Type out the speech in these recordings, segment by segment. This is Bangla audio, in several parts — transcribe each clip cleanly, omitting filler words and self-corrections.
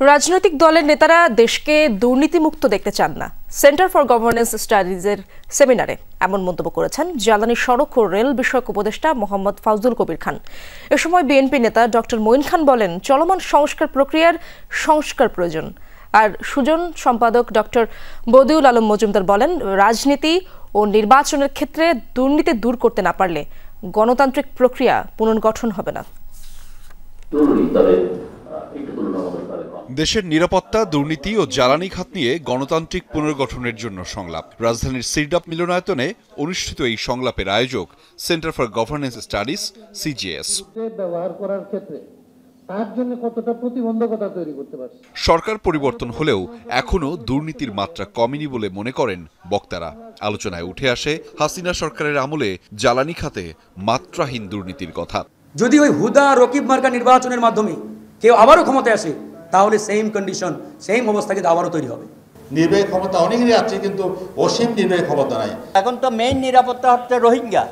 রাজনৈতিক দলের নেতারা দেশকে দুর্নীতিমুক্ত দেখতে চান না। সেন্টার ফর গভর্নেন্স স্টাডিজের সেমিনারে এমন মন্তব্য করেছেন জ্বালানি, সড়ক ও রেল বিষয়ক উপদেষ্টা মোহাম্মদ ফাউজুল কবির খান। এ সময় বিএনপি নেতা ডক্টর মঈন খান বলেন, চলমান সংস্কার প্রক্রিয়ার সংস্কার প্রয়োজন। আর সুজন সম্পাদক ডক্টর বদিউল আলম মজুমদার বলেন, রাজনীতি ও নির্বাচনের ক্ষেত্রে দুর্নীতি দূর করতে না পারলে গণতান্ত্রিক প্রক্রিয়া পুনর্গঠন হবে না। দেশের নিরাপত্তা, দুর্নীতি ও জ্বালানি খাত নিয়ে গণতান্ত্রিক পুনর্গঠনের জন্য সংলাপ। রাজধানীর সিরডাপ মিলনায়তনে অনুষ্ঠিত এই সংলাপের আয়োজক centre for governance studies CGS. ব্যবহার করার ক্ষেত্রে তার জন্য কতটা প্রতিবন্ধকতা তৈরি করতে পারছে। সরকার পরিবর্তন হলেও এখনো দুর্নীতির মাত্রা কমেনি বলে মনে করেন বক্তারা। আলোচনায় উঠে আসে হাসিনা সরকারের আমলে জ্বালানি খাতে মাত্রাহীন দুর্নীতির কথা। যদি ওই হুদা রকিব মার্কা নির্বাচনের মাধ্যমে কেউ আবারও ক্ষমতায় আসে, তাহলে সেম কন্ডিশন, সেম অবস্থা কিন্তু আবারও তৈরি হবে। নির্বাহী ক্ষমতা অনেকেরই আছে, কিন্তু অসীম নির্বাহী ক্ষমতা নাই। এখন তো মেইন নিরাপত্তা হচ্ছে রোহিঙ্গা,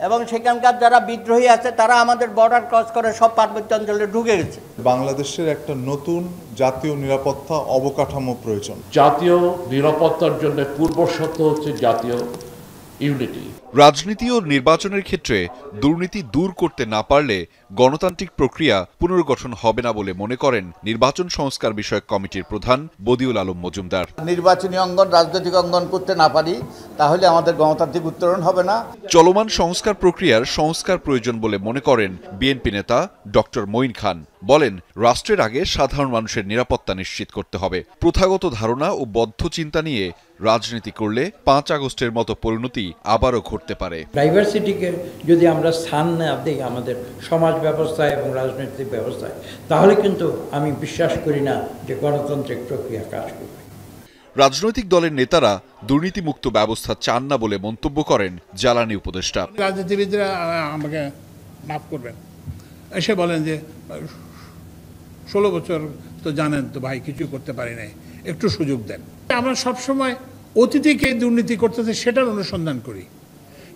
এবং সেখানকার যারা বিদ্রোহী আছে তারা আমাদের বর্ডার ক্রস করে সব পার্বত্য অঞ্চলে ঢুকে গেছে। বাংলাদেশের একটা নতুন জাতীয় নিরাপত্তা অবকাঠামো প্রয়োজন। জাতীয় নিরাপত্তার জন্য পূর্ব শর্ত হচ্ছে জাতীয় ইউনিটি। রাজনীতি ও নির্বাচনের ক্ষেত্রে দুর্নীতি দূর করতে না পারলে গণতান্ত্রিক প্রক্রিয়া পুনর্গঠন হবে না বলে মনে করেন নির্বাচন সংস্কার বিষয়ক কমিটির প্রধান বদিউল আলম মজুমদার। নির্বাচনী অঙ্গন, রাজনৈতিক অঙ্গন করতে না পারি, তাহলে আমাদের গণতান্ত্রিক উত্তরণ হবে না। চলমান সংস্কার প্রক্রিয়ার সংস্কার প্রয়োজন বলে মনে করেন বিএনপি নেতা ডক্টর মঈন খান। বলেন, রাষ্ট্রের আগে সাধারণ মানুষের নিরাপত্তা নিশ্চিত করতে হবে। প্রথাগত ধারণা ও বদ্ধ চিন্তা নিয়ে রাজনীতি করলে 5 আগস্টের মতো পরিণতি আবারও ঘটতে পারে। ডাইভার্সিটিকে যদি আমরা স্থান না দিই আমাদের সমাজ ব্যবস্থায় এবং রাজনৈতিক ব্যবস্থায়, তাহলে কিন্তু আমি বিশ্বাস করি না যে গণতান্ত্রিক প্রক্রিয়া কাজ করবে। রাজনৈতিক দলের নেতারা দুর্নীতিমুক্ত ব্যবস্থা চান না বলে মন্তব্য করেন জ্বালানি উপদেষ্টা। রাজনীতিবিদরা আমাকে মাফ করবেন, এসে বলেন যে 16 বছর তো জানেন তো ভাই, কিছু করতে পারি নাই, একটু সুযোগ দেন। আমরা সবসময় অতীতে কে দুর্নীতি করতেছে সেটার অনুসন্ধান করি,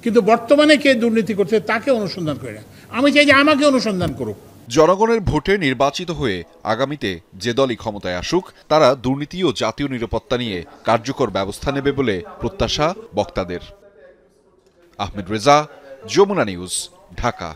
কিন্তু বর্তমানে কে দুর্নীতি করছে তাকে অনুসন্ধান করি না। আমি চাই যে আমাকে অনুসন্ধান করুক। জনগণের ভোটে নির্বাচিত হয়ে আগামীতে যে দলই ক্ষমতায় আসুক, তারা দুর্নীতি ও জাতীয় নিরাপত্তা নিয়ে কার্যকর ব্যবস্থা নেবে বলে প্রত্যাশা বক্তাদের। আহমেদ রেজা, যমুনা নিউজ, ঢাকা।